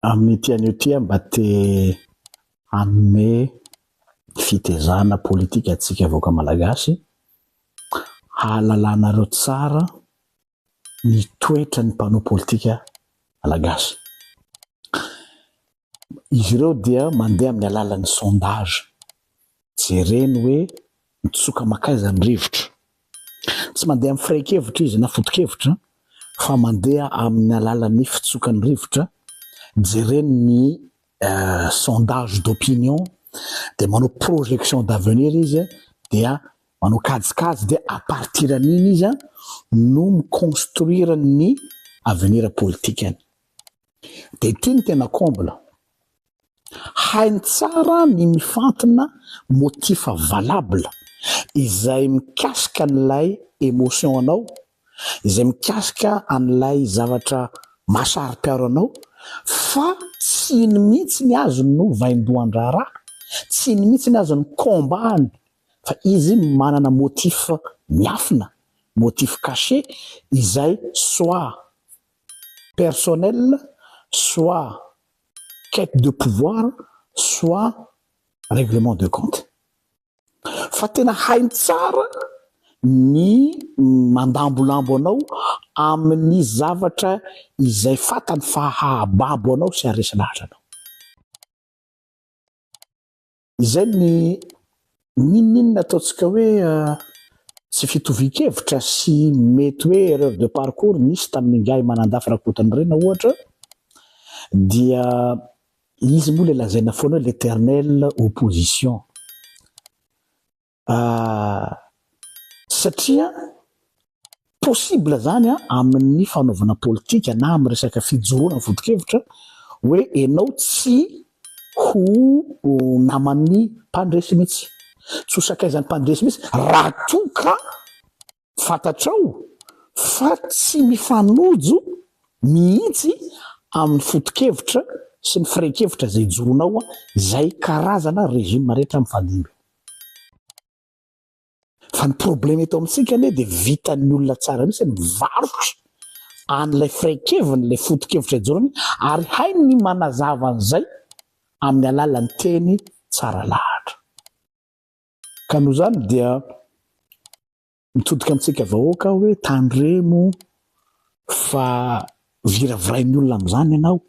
Amin'ny tian'io mba te hanome fitezana politika antsika vahoaka malagasy, hahalalanareo tsara ny toetra ny mpanao politika malagasy. Izy ireo dia mandeha amin'ny alalan'ny sondage, jereny hoe mitsoka makaiza ny rivotra. Tsy mandeha amin'ny firenkevitra izy na foto-kevitra, fa mandeha amin'ny alalan'ny fitsokan'ny rivotra, jereny ny sondage d'opinion, dia manao projection d'avenir izy, dia manao kajikajy, dia à partir an'iny izy no miconstruire ny avenir politikany. Dia ity ny tena comble, hainy tsara ny mifantona motif valable izay mikasika an'ilay émotion anao, izay mikasika an'ilay zavatra mahasari-piaro anao, fa tsy iny mihitsy ny azo no vaindohan-draharaha, tsy iny mihitsy ny azo ny kombahany, fa izy manana motif miafina, motif caché, izay soit personnel, soit quête de pouvoir, soit règlement de compte. Fa tena hainy tsara ny mandambolambo anao amin'ny zavatra izay fatany fa hahababo anao sy haresy lahatra anao. Izay ny ninninona ataontsika hoe tsy fitovian-kevitra sy mety hoe erreur de parcours nisy tamin'ny ngahy manandafy rakotany ireny ohatra, dia izy moa le lazaina foana hoe l'éternelle opposition. Satria possible zany amin'ny fanaovana politika na amin'ny resaka fijoroana foto-kevitra hoe enao tsy ho naman'ny mpandresy mihitsy, tsy ho sakaizan'ny mpandresy mihitsy raha toa ka fantatrao fa tsy mifanojo mihitsy amin'ny foto-kevitra sy ny firenkevitra zay joronao, zay karazana régime rehetra mifandimby. Fa ny problème eto amintsika ane dia vitan'ny olona tsara mihitsy mivarotra an'ilay firenkeviny, ilay foto-kevitra ijorony, ary hainy ny manazava an'izay amin'ny alalan'ny teny tsara lahatra. Ka noho zany dia mitodika amintsika vahoaka hoe tandremo fa viravirain'ny olona amin'izany ianao,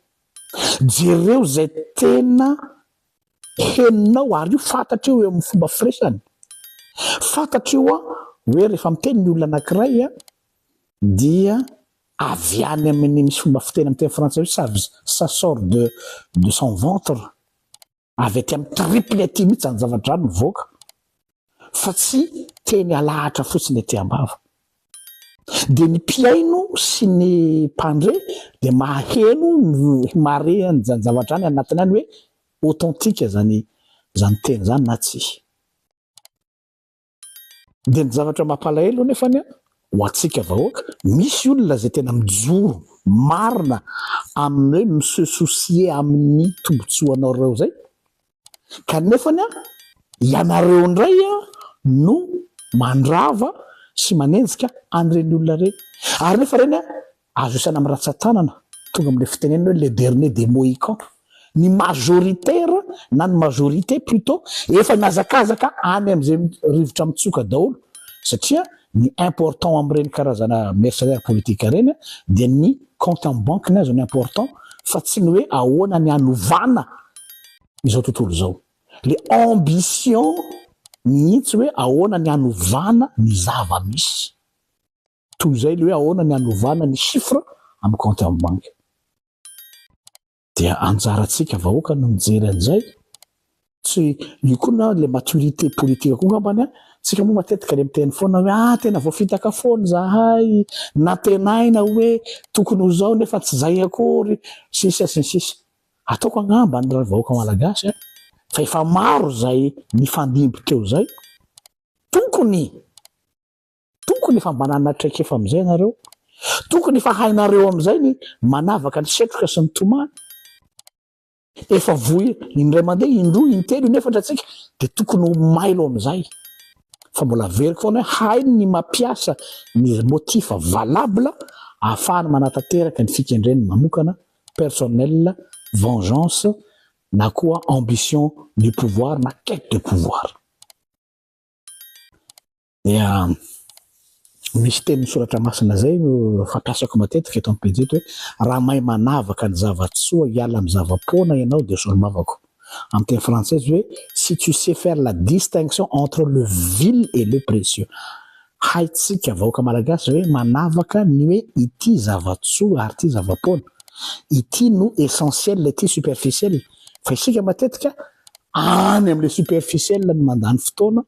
jereo zay tena heninao ary io fantatreo eo amin'ny fomba firesany, fantatreo hoe rehefa miteny ny olona anankiray dia avy any amin'ny misy fomba fiteny amin'ny teny frantsay hoe ça sort de son ventre, avy aty amin'ny triplety mihitsy any zavatra any mivoaka, fa tsy teny alahatra fotsiny aty ambava. Dia ny mpiaino sy ny mpandre dia maheno mare an'izany zavatra any anatiny any hoe authentique zany teny zany na tsy. Dia ny zavatra mampalahelo nefany ho antsika vahoaka, misy olona zay tena mijoro marina amin'ny hoe se soucier amin'ny tombotsoanao ireo zay, kanefany ianareo indray no mandrava sy manenjika an'ireny olona ireny. Ary nefa ireny azo isana amin'ny ratsan-tanana, tonga amin'ilay fitenenana hoe le dernier des mohicans, ny majoritaire na ny majorité plutôt efa miazakazaka any amin'izay rivotra mitsoka daholo, satria ny important amin'ireny karazana mercenaire politique ireny dia ny compte en banque ny azo ny important, fa tsy ny hoe ahoana ny anovana izao tontolo izao. Le ambition mihitsy hoe ahoana ny anovana ny zava-misy, toy izay le hoe ahoana ny anovana ny chiffre amin'ny compte en banque. Dia anjarantsika vahoaka no mijery an'izay, tsy io koa na le maturité politique koa ngambany tsika moa matetika le miteny foana hoe tena voafitaka foana zahay, na tenaina hoe tokony ho zao nefa tsy zay akory, sisa sy ny sisa. Ataoko angamba ny vahoaka malagasy fa efa maro zay nifandimby teo zay, tokony efa mba nanatraikefa amin'izay nareo, tokony efa hainareo amin'izay ny manavaka ny setroka sy ny tomany. Efa voy indray mandeha indroa intelo inefatra tsika dia tokony ho mailo amin'izay, fa mbola veriko foana hainy ny mampiasa ny motif valable ahafahany manatanteraka ny fikendreny manokana personnel vengeance na koa ambition du pouvoir na quête de pouvoir. Dia misy teny misoratra masina zay fampiasako matetika eto amin'ny pejy eto hoe raha mahay manavaka ny zavatsoa hiala amin'ny zavapoana ianao dia solomavako. En termes français, si tu sais faire la distinction entre le vil et le précieux. Haitsika vahoaka malagasy hoe manavaka ny hoe ity zavatsoa ary ity zavapoana. Ity no essentiel, ity superficiel. Fa isika matetika any amin'le superficiel no mandany fotoana,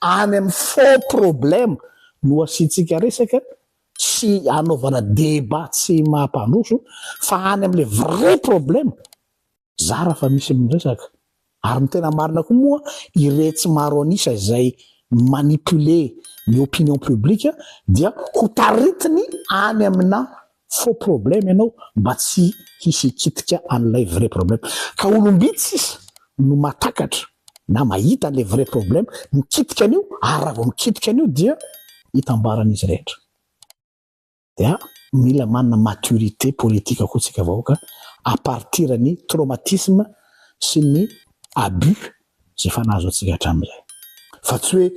any amin'ny faux problème no asiantsika resaka sy anaovana débat tsy mahampandroso, fa any amin'le vrai problème zara fa misy miresaka. Ary ny tena marina koa moa iretsy maro anisa izay manipuler ny opinion publique dia ho taritiny any amina faux problème ianao mba tsy hisikitika an'ilay vrai problème. Ka olombitsy no matakatra na mahita an'ilay vrai problème mikitika an'io, ary raha vao mikitika an'io dia hitambaran'izy rehetra. Dia mila manana maturité politique koa tsika vahoaka à partir ny traumatisme sy ny abus zay fa nahazo atsika hatramin'izay. Fa tsy hoe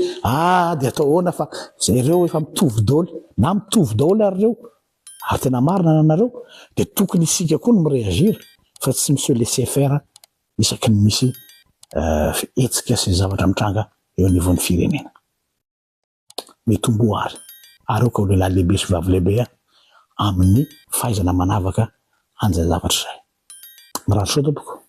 dia atao ahoana fa zareo efa mitovy daoly na mitovy daoly ary reo ary tena marina nanareo dia tokony isika koa no mireagir fa tsy misy laisser faire isaky ny misy etsika sy zavatra mitranga eo anivon'ny firenena. Mitombo ary ka lehilahy lehibe sy vavy lehibe amin'ny fahaizana manavaka an'izay zavatra izay. Mirano soa tompoko.